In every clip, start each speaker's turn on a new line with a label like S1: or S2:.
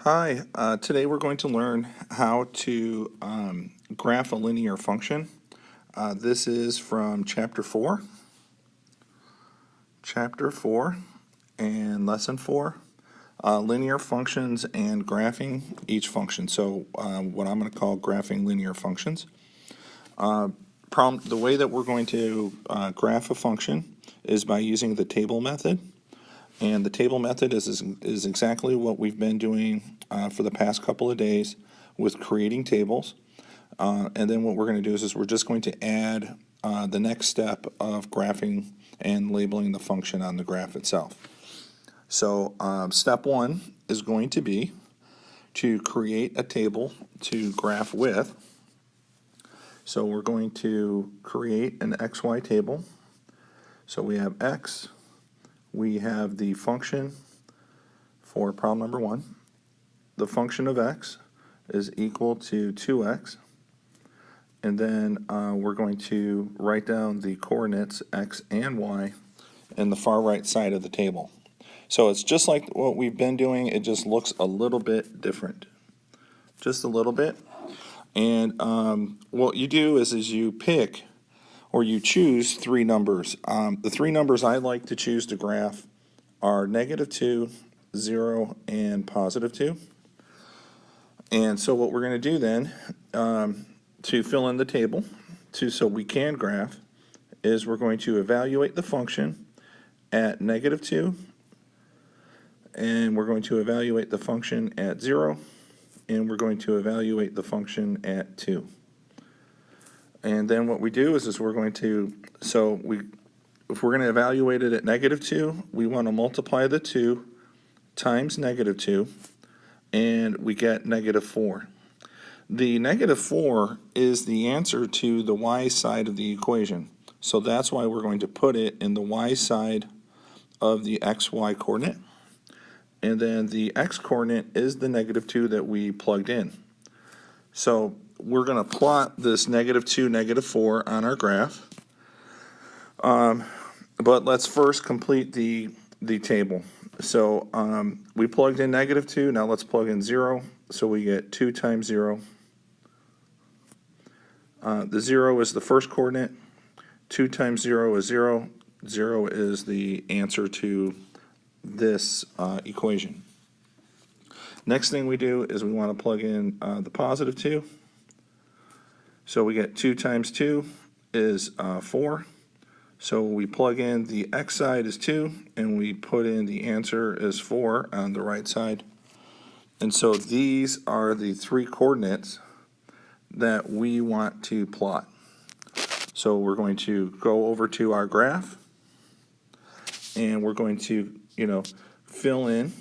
S1: Hi, today we're going to learn how to graph a linear function. This is from Chapter 4 and Lesson 4, linear functions and graphing each function. So what I'm going to call graphing linear functions. The way that we're going to graph a function is by using the table method. And the table method is exactly what we've been doing for the past couple of days with creating tables. And then what we're going to do is we're just going to add the next step of graphing and labeling the function on the graph itself. So step one is going to be to create a table to graph with. So we're going to create an XY table. So we have X. We have the function for problem number 1. The function of x is equal to 2x. And then we're going to write down the coordinates x and y in the far right side of the table. So it's just like what we've been doing, it just looks a little bit different. Just a little bit. And what you do is you pick or you choose 3 numbers. The 3 numbers I like to choose to graph are -2, 0, and +2. And so what we're going to do then to fill in the table so we can graph is we're going to evaluate the function at -2, and we're going to evaluate the function at 0, and we're going to evaluate the function at 2. And then what we do is we're going to, if we're going to evaluate it at -2, we want to multiply the 2 times -2, and we get -4. The -4 is the answer to the y side of the equation. So that's why we're going to put it in the y side of the xy coordinate. And then the x coordinate is the -2 that we plugged in. So we're going to plot this -2, -4 on our graph. But let's first complete the table. So we plugged in -2, now let's plug in 0. So we get 2 times 0. The 0 is the first coordinate. 2 times 0 is 0. 0 is the answer to this equation. Next thing we do is we want to plug in the +2. So we get 2 times 2 is 4. So we plug in the x side is 2, and we put in the answer is 4 on the right side. And so these are the 3 coordinates that we want to plot. So we're going to go over to our graph, and we're going to, fill in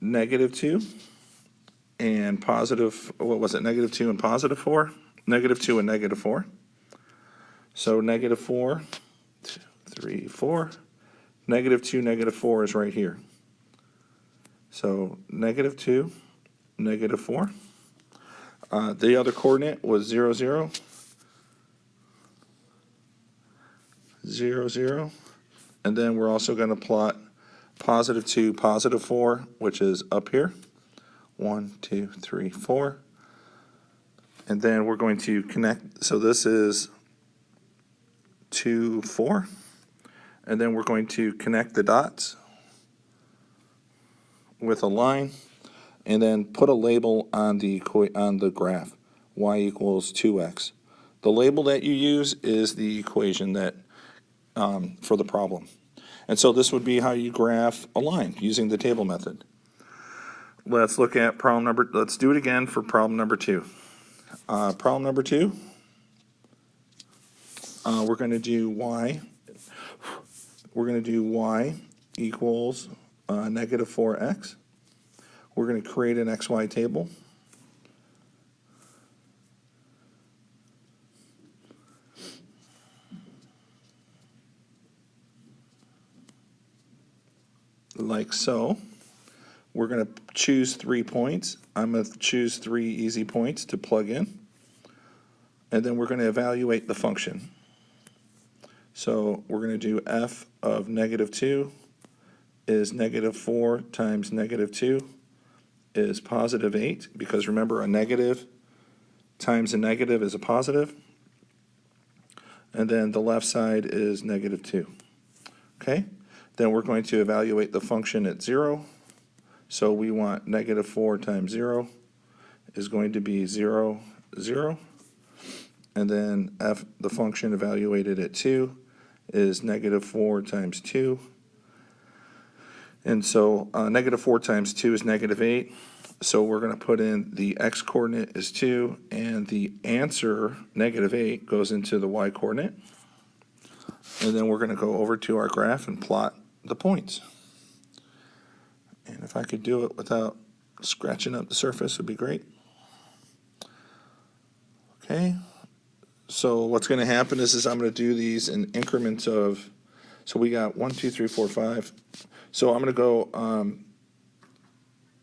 S1: -2 and positive, what was it, -2 and +4? -2 and -4. So -4, 2, 3, 4. -2, -4 is right here. So -2, -4. The other coordinate was 0, 0, 0, 0. And then we're also going to plot +2, +4, which is up here. 1, 2, 3, 4. And then we're going to connect. So this is 2, 4. And then we're going to connect the dots with a line, and then put a label on the graph, y equals 2x. The label that you use is the equation that for the problem. And so this would be how you graph a line using the table method. Let's look at let's do it again for problem number 2. Problem number 2, we're going to do y. We're going to do y equals -4x. We're going to create an XY table. Like so. We're going to choose 3 points. I'm going to choose 3 easy points to plug in. And then we're going to evaluate the function. So we're going to do f of -2 is -4 times -2 is positive 8, because remember, a negative times a negative is a positive. And then the left side is negative 2. Okay? Then we're going to evaluate the function at 0. So we want negative 4 times 0 is going to be 0, 0. And then the function evaluated at 2 is negative 4 times 2. And so negative 4 times 2 is negative 8. So we're going to put in the x-coordinate is 2, and the answer, negative 8, goes into the y-coordinate. And then we're going to go over to our graph and plot the points. And if I could do it without scratching up the surface, would be great. Okay. So what's going to happen is I'm going to do these in increments of, so we got 1, 2, 3, 4, 5. So I'm going to go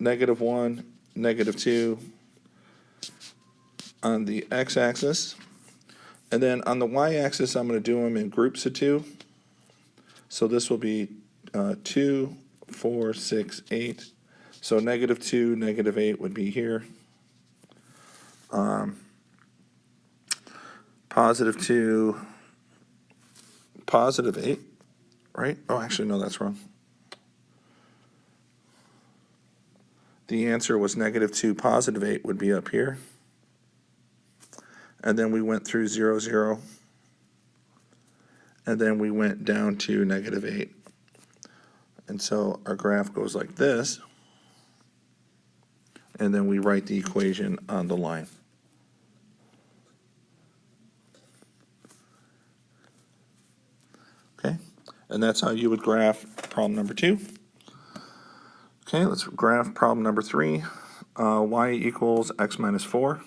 S1: negative 1, negative 2 on the x-axis. And then on the y-axis, I'm going to do them in groups of 2. So this will be 2, 4, 6, 8. So negative 2, negative 8 would be here. Positive 2, positive 8, right? Oh, actually, no, that's wrong. The answer was negative 2, positive 8 would be up here. And then we went through 0, 0. And then we went down to negative 8. And so our graph goes like this. And then we write the equation on the line. Okay, and that's how you would graph problem number 2. Okay, let's graph problem number 3. Y equals x minus 4.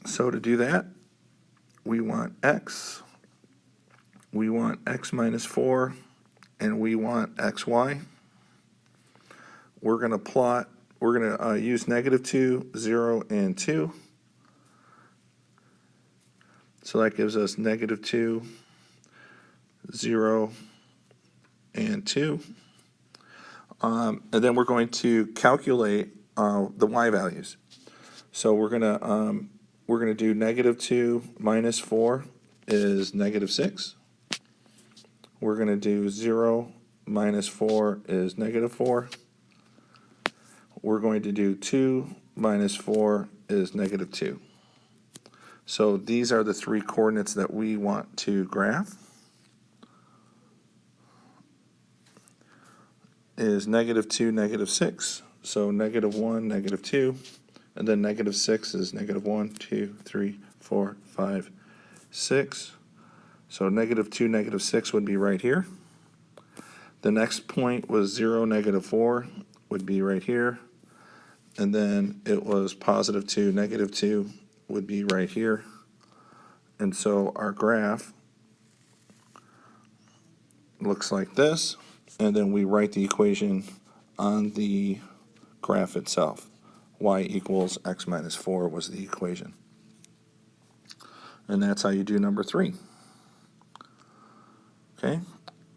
S1: So to do that, we want x minus 4, and we want xy. We're going to use negative 2, 0, and 2. So that gives us negative 2, 0, and 2. And then we're going to calculate the y values. So we're going to do negative 2 minus 4 is negative 6. We're going to do 0 minus 4 is negative 4. We're going to do 2 minus 4 is negative 2. So these are the 3 coordinates that we want to graph. Is negative 2, negative 6. So negative 1, negative 2. And then negative 6 is negative 1, 2, 3, 4, 5, 6. So negative 2, negative 6 would be right here. The next point was 0, negative 4 would be right here. And then it was positive 2, negative 2 would be right here. And so our graph looks like this. And then we write the equation on the graph itself. Y equals x minus 4 was the equation. And that's how you do number 3. Okay,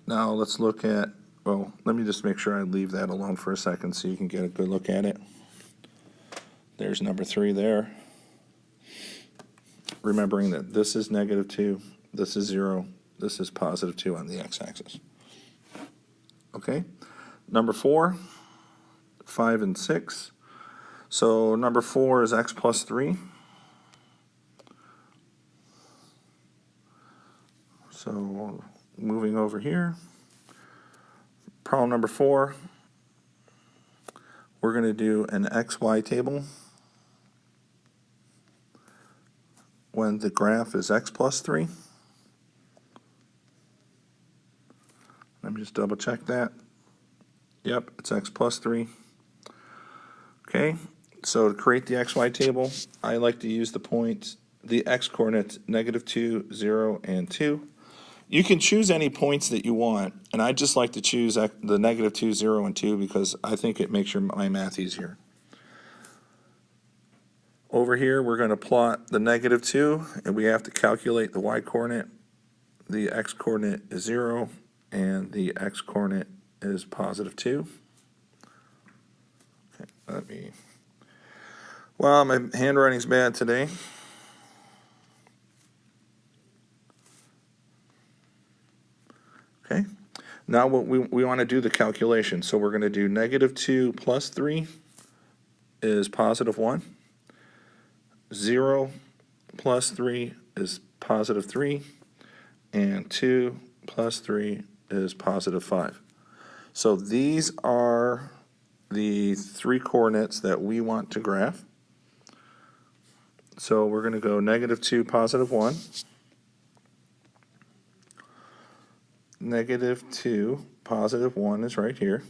S1: now let's look at, well, let me just make sure I leave that alone for a second so you can get a good look at it. There's number 3 there. Remembering that this is negative 2, this is 0, this is positive 2 on the x-axis. Okay, number 4, 5, and 6. So number 4 is x plus 3. So moving over here, problem number 4, we're going to do an xy table when the graph is x plus 3. Let me just double check that. Yep, it's x plus 3. Okay, so to create the xy table, I like to use the points, the x coordinates, negative 2, 0, and 2. You can choose any points that you want, and I just like to choose the negative 2, 0, and 2 because I think it makes my math easier. Over here, we're going to plot the negative 2, and we have to calculate the y-coordinate. The x-coordinate is 0, and the x-coordinate is positive 2. Well, my handwriting's bad today. Okay. Now what we want to do the calculation. So we're going to do -2 plus 3 is +1. 0 plus 3 is +3. And 2 plus 3 is +5. So these are the three coordinates that we want to graph. So we're going to go -2, +1. -2, +1 is right here.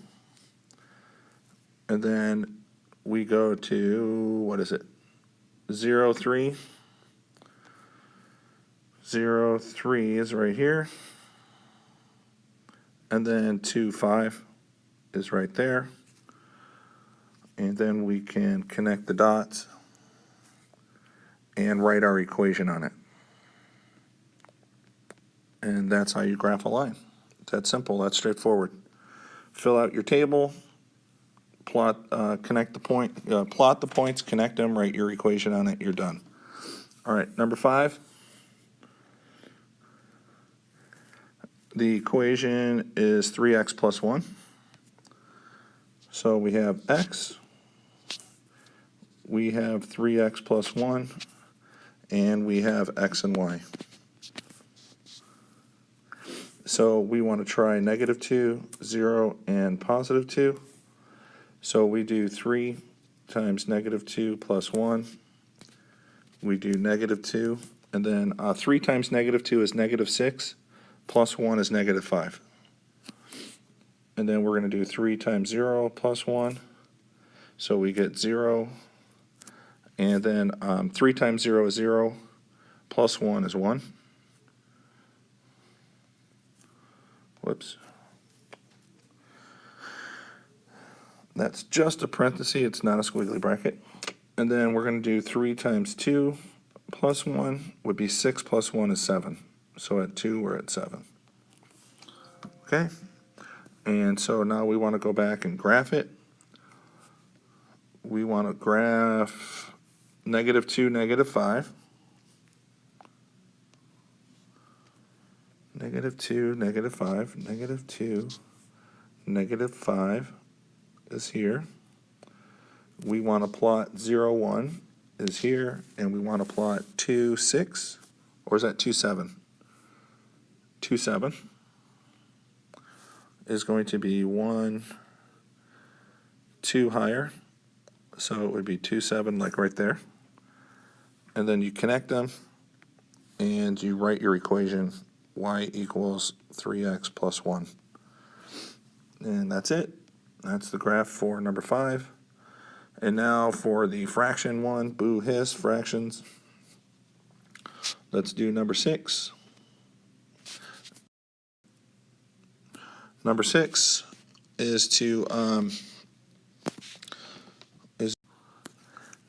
S1: And then we go to, what is it? 0, 3. 0, 3 is right here. And then 2, 5 is right there. And then we can connect the dots and write our equation on it. And that's how you graph a line. It's that simple, that's straightforward. Fill out your table, plot, connect the point, plot the points, connect them, write your equation on it, you're done. All right, number 5. The equation is 3x plus 1. So we have x, we have 3x plus 1, and we have x and y. So we want to try -2, 0, and +2. So we do 3 times -2 plus 1. We do -2, and then 3 times -2 is -6, plus 1 is -5. And then we're going to do 3 times 0 plus 1, so we get 0. And then 3 times 0 is 0, plus 1 is 1. Whoops. That's just a parenthesis, it's not a squiggly bracket. And then we're going to do 3 times 2 plus 1 would be 6 plus 1 is 7. So at 2, we're at 7. Okay? And so now we want to go back and graph it. We want to graph -2, -5. -2, -5, -2, -5 is here. We want to plot 0, 1 is here, and we want to plot 2, 6, or is that 2, 7? 2, 7 is going to be 1, 2 higher, so it would be 2, 7 like right there. And then you connect them, and you write your equation, y equals 3x plus 1. And that's it. That's the graph for number 5. And now for the fraction one, boo hiss, fractions. Let's do number 6. Number 6 is to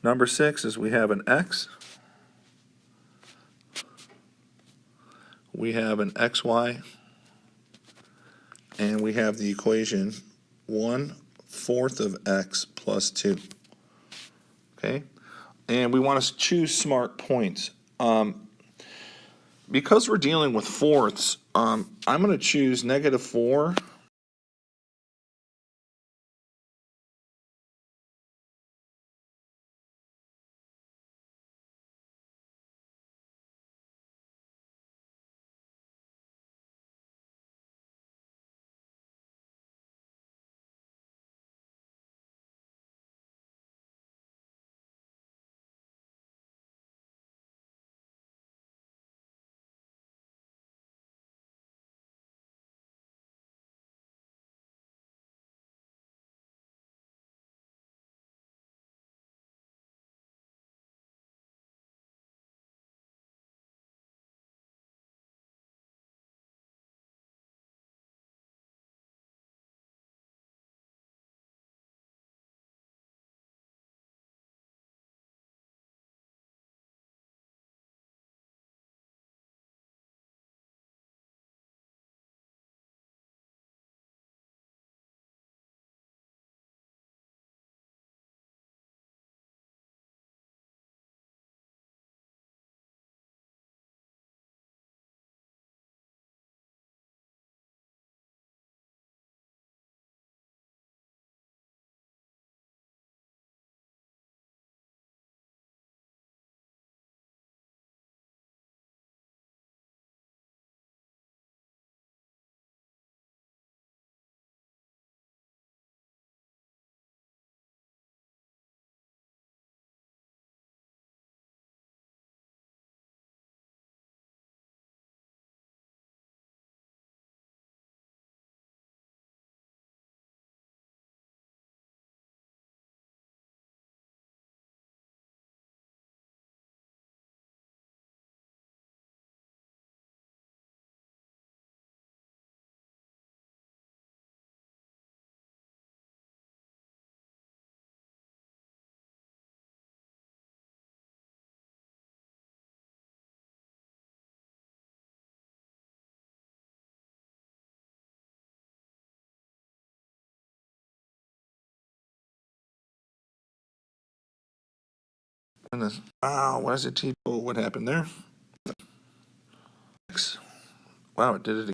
S1: number 6 is we have an x, we have an xy, and we have the equation 1/4 of x plus 2. Okay, and we want to choose smart points. Because we're dealing with fourths, I'm going to choose -4 Wow, why does it teach? Oh, what happened there? Wow, it did it again.